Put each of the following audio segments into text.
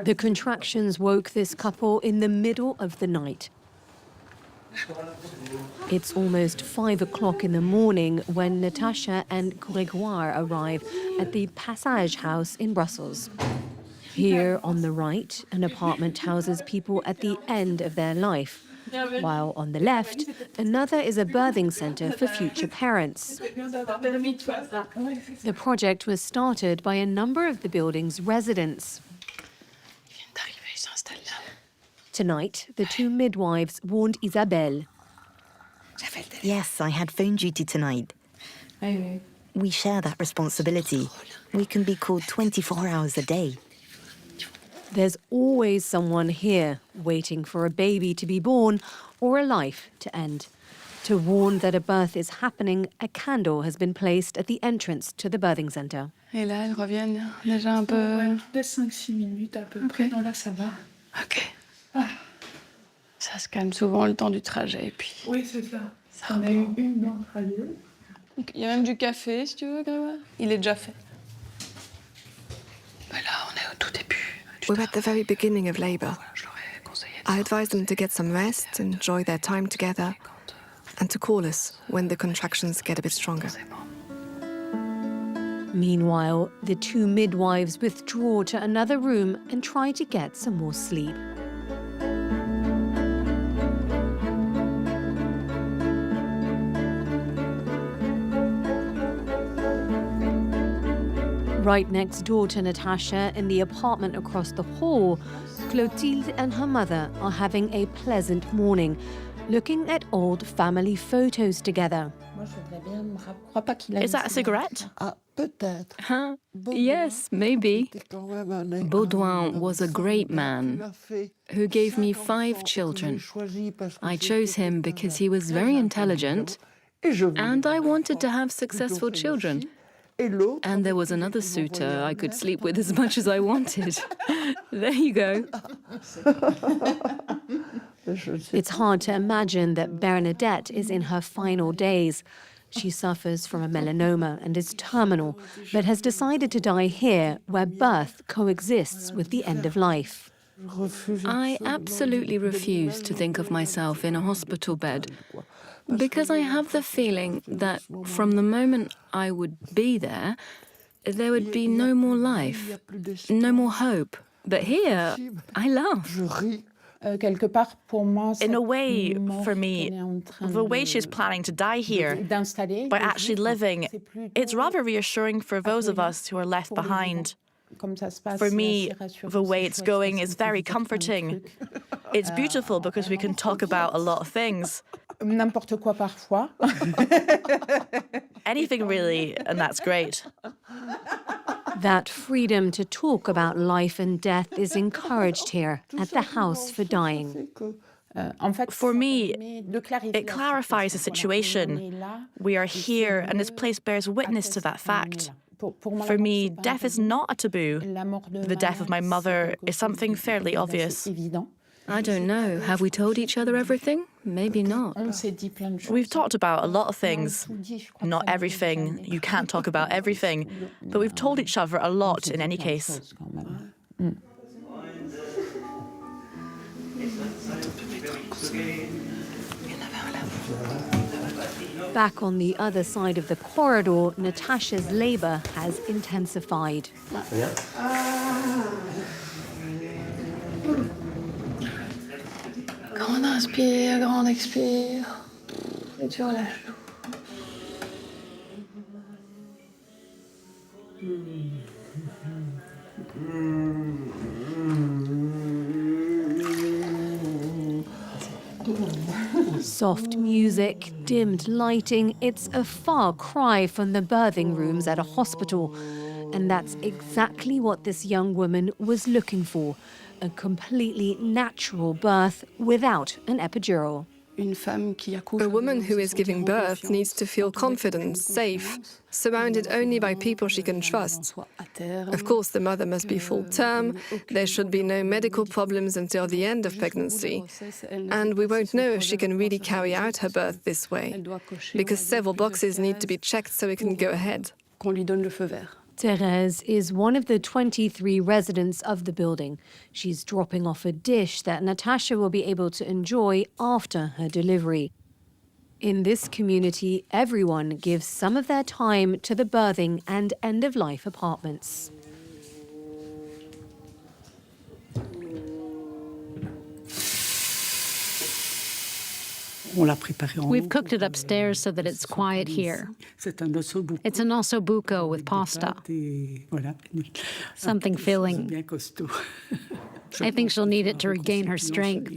The contractions woke this couple in the middle of the night. It's almost 5 o'clock in the morning when Natasha and Grégoire arrive at the Passage house in Brussels. Here on the right, an apartment houses people at the end of their life, while on the left, another is a birthing centre for future parents. The project was started by a number of the building's residents. Tonight, the two midwives warned Isabelle. Yes, I had phone duty tonight. We share that responsibility. We can be called 24 hours a day. There's always someone here waiting for a baby to be born or a life to end. To warn that a birth is happening, a candle has been placed at the entrance to the birthing centre. Et là, elles reviennent déjà un peu... De 5-6 minutes à peu près. Non, là, ça va. Ok. Ça se calme souvent le temps du trajet. Et puis... Oui, c'est ça. On a eu une dans le trajet. Il y a même du café, si tu veux, Grégoire. Il est déjà fait. Là, on est au tout début. We're at the very beginning of labour. I advise them to get some rest, enjoy their time together, and to call us when the contractions get a bit stronger. Meanwhile, the two midwives withdraw to another room and try to get some more sleep. Right next door to Natasha, in the apartment across the hall, Clotilde and her mother are having a pleasant morning, looking at old family photos together. Is that a cigarette? Huh? Yes, maybe. Bourdon was a great man who gave me 5 children. I chose him because he was very intelligent and I wanted to have successful children. And there was another suitor I could sleep with as much as I wanted. There you go. It's hard to imagine that Bernadette is in her final days. She suffers from a melanoma and is terminal, but has decided to die here, where birth coexists with the end of life. I absolutely refuse to think of myself in a hospital bed, because I have the feeling that from the moment I would be there, there would be no more life, no more hope. But here, I laugh. In a way, for me, the way she's planning to die here, by actually living, it's rather reassuring for those of us who are left behind. For me, the way it's going is very comforting. It's beautiful because we can talk about a lot of things. N'importe quoi parfois. Anything really, and that's great. That freedom to talk about life and death is encouraged here at the House for Dying. For me, it clarifies the situation. We are here, and this place bears witness to that fact. For me, death is not a taboo. The death of my mother is something fairly obvious. I don't know. Have we told each other everything? Maybe not. We've talked about a lot of things. Not everything. You can't talk about everything. But we've told each other a lot in any case. Back on the other side of the corridor, Natasha's labour has intensified. Grande inspire, grande expire. Et tu relâches. Soft music, dimmed lighting, it's a far cry from the birthing rooms at a hospital. And that's exactly what this young woman was looking for, a completely natural birth without an epidural. A woman who is giving birth needs to feel confident, safe, surrounded only by people she can trust. Of course, the mother must be full-term, there should be no medical problems until the end of pregnancy, and we won't know if she can really carry out her birth this way, because several boxes need to be checked so it can go ahead. Thérèse is one of the 23 residents of the building. She's dropping off a dish that Natasha will be able to enjoy after her delivery. In this community, everyone gives some of their time to the birthing and end-of-life apartments. We've cooked it upstairs so that it's quiet here. It's an osso buco with pasta. Something filling. I think she'll need it to regain her strength.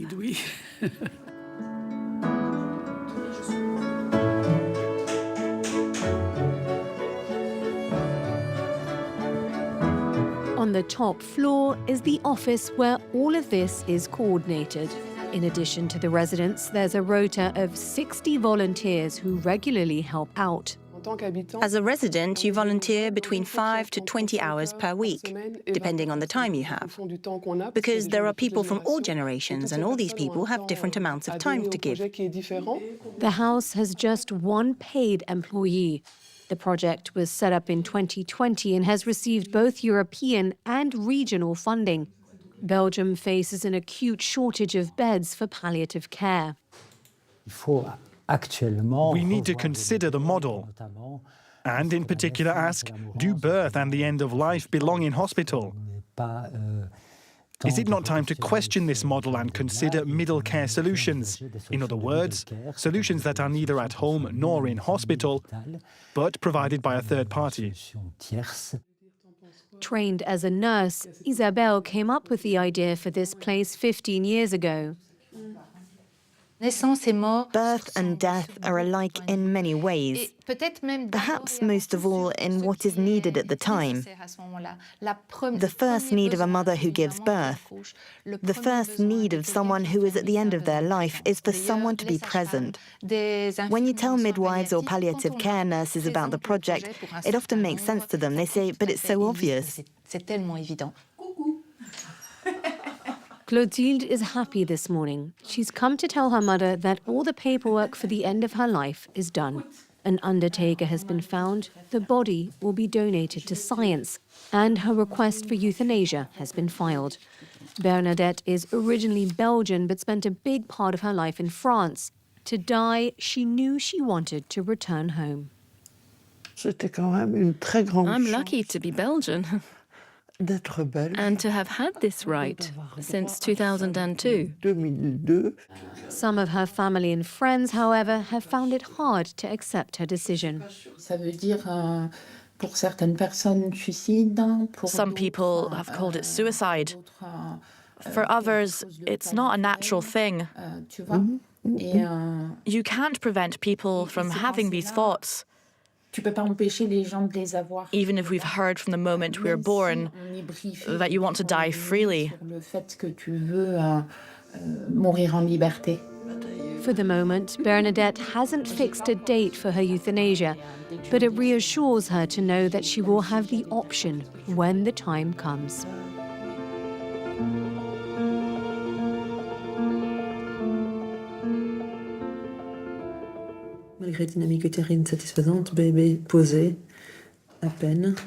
On the top floor is the office where all of this is coordinated. In addition to the residents, there's a rota of 60 volunteers who regularly help out. As a resident, you volunteer between 5 to 20 hours per week, depending on the time you have. Because there are people from all generations, and all these people have different amounts of time to give. The house has just one paid employee. The project was set up in 2020 and has received both European and regional funding. Belgium faces an acute shortage of beds for palliative care. We need to consider the model, and in particular ask, do birth and the end of life belong in hospital? Is it not time to question this model and consider middle care solutions? In other words, solutions that are neither at home nor in hospital, but provided by a third party. Trained as a nurse, Isabelle came up with the idea for this place 15 years ago. Birth and death are alike in many ways, perhaps most of all in what is needed at the time. The first need of a mother who gives birth, the first need of someone who is at the end of their life is for someone to be present. When you tell midwives or palliative care nurses about the project, it often makes sense to them. They say, but it's so obvious. Clotilde is happy this morning. She's come to tell her mother that all the paperwork for the end of her life is done. An undertaker has been found, the body will be donated to science, and her request for euthanasia has been filed. Bernadette is originally Belgian but spent a big part of her life in France. To die, she knew she wanted to return home. I'm lucky to be Belgian. And to have had this right since 2002. Some of her family and friends, however, have found it hard to accept her decision. Some people have called it suicide. For others, it's not a natural thing. You can't prevent people from having these thoughts. Even if we've heard from the moment we were born that you want to die freely. For the moment, Bernadette hasn't fixed a date for her euthanasia, but it reassures her to know that she will have the option when the time comes.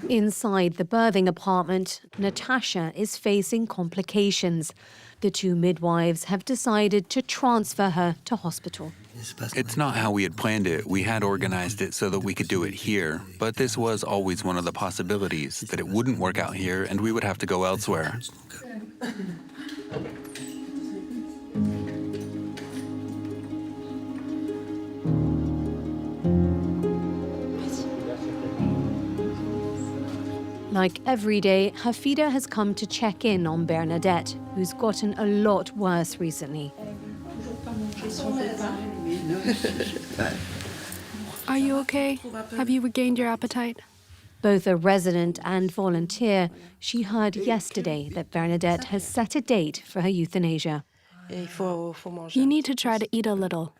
Inside the birthing apartment, Natasha is facing complications. The two midwives have decided to transfer her to hospital. It's not how we had planned it. We had organized it so that we could do it here, but this was always one of the possibilities, that it wouldn't work out here and we would have to go elsewhere. Like every day, Hafida has come to check in on Bernadette, who's gotten a lot worse recently. Are you okay? Have you regained your appetite? Both a resident and volunteer, she heard yesterday that Bernadette has set a date for her euthanasia. You need to try to eat a little.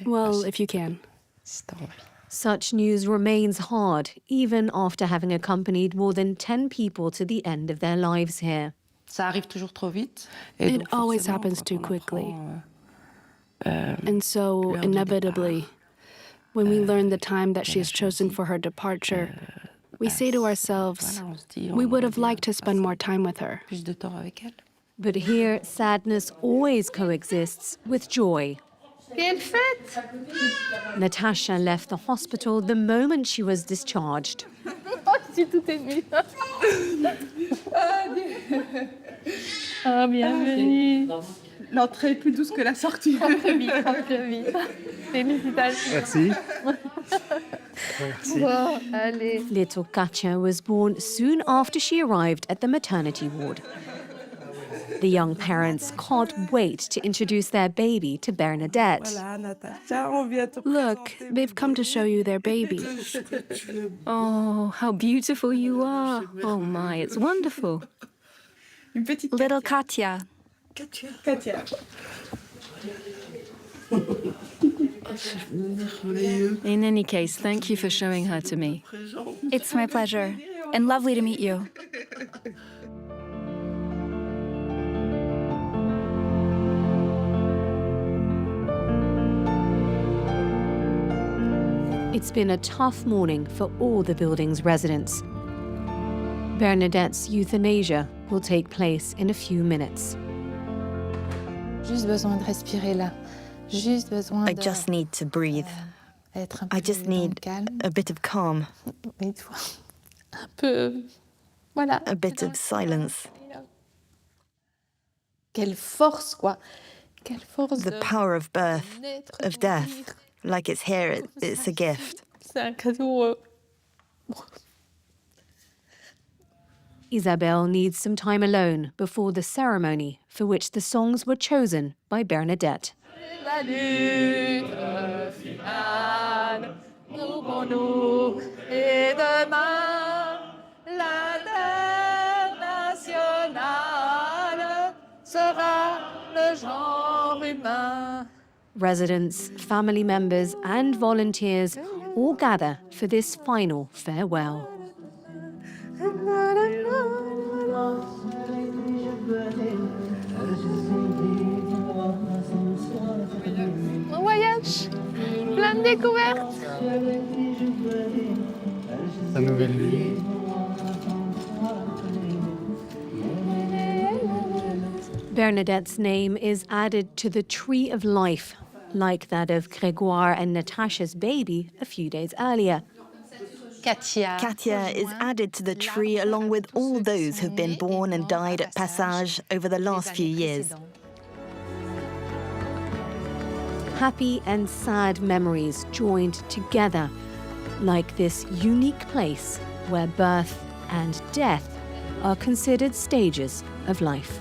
Well, if you can. Such news remains hard, even after having accompanied more than 10 people to the end of their lives here. It always happens too quickly. And so, inevitably, when we learn the time that she has chosen for her departure, We say to ourselves, we would have liked to spend more time with her. But here, sadness always coexists with joy. Natasha left the hospital the moment she was discharged. Bienvenue. L'entrée est plus douce que la sortie. Merci. Little Katja was born soon after she arrived at the maternity ward. The young parents can't wait to introduce their baby to Bernadette. Look, they've come to show you their baby. Oh, how beautiful you are. Oh my, it's wonderful. Little Katja. Katia. In any case, thank you for showing her to me. It's my pleasure, and lovely to meet you. It's been a tough morning for all the building's residents. Bernadette's euthanasia will take place in a few minutes. I just need to breathe. I just need a bit of calm. A bit of silence. The power of birth, of death. Like it's here, it's a gift. Isabelle needs some time alone before the ceremony for which the songs were chosen by Bernadette. Residents, family members and volunteers all gather for this final farewell. Bon voyage, plein de découvertes. Sa nouvelle vie. Bernadette's name is added to the Tree of Life, like that of Grégoire and Natasha's baby a few days earlier. Katia is added to the tree along with all those who've been born and died at Passage over the last few years. Happy and sad memories joined together, like this unique place where birth and death are considered stages of life.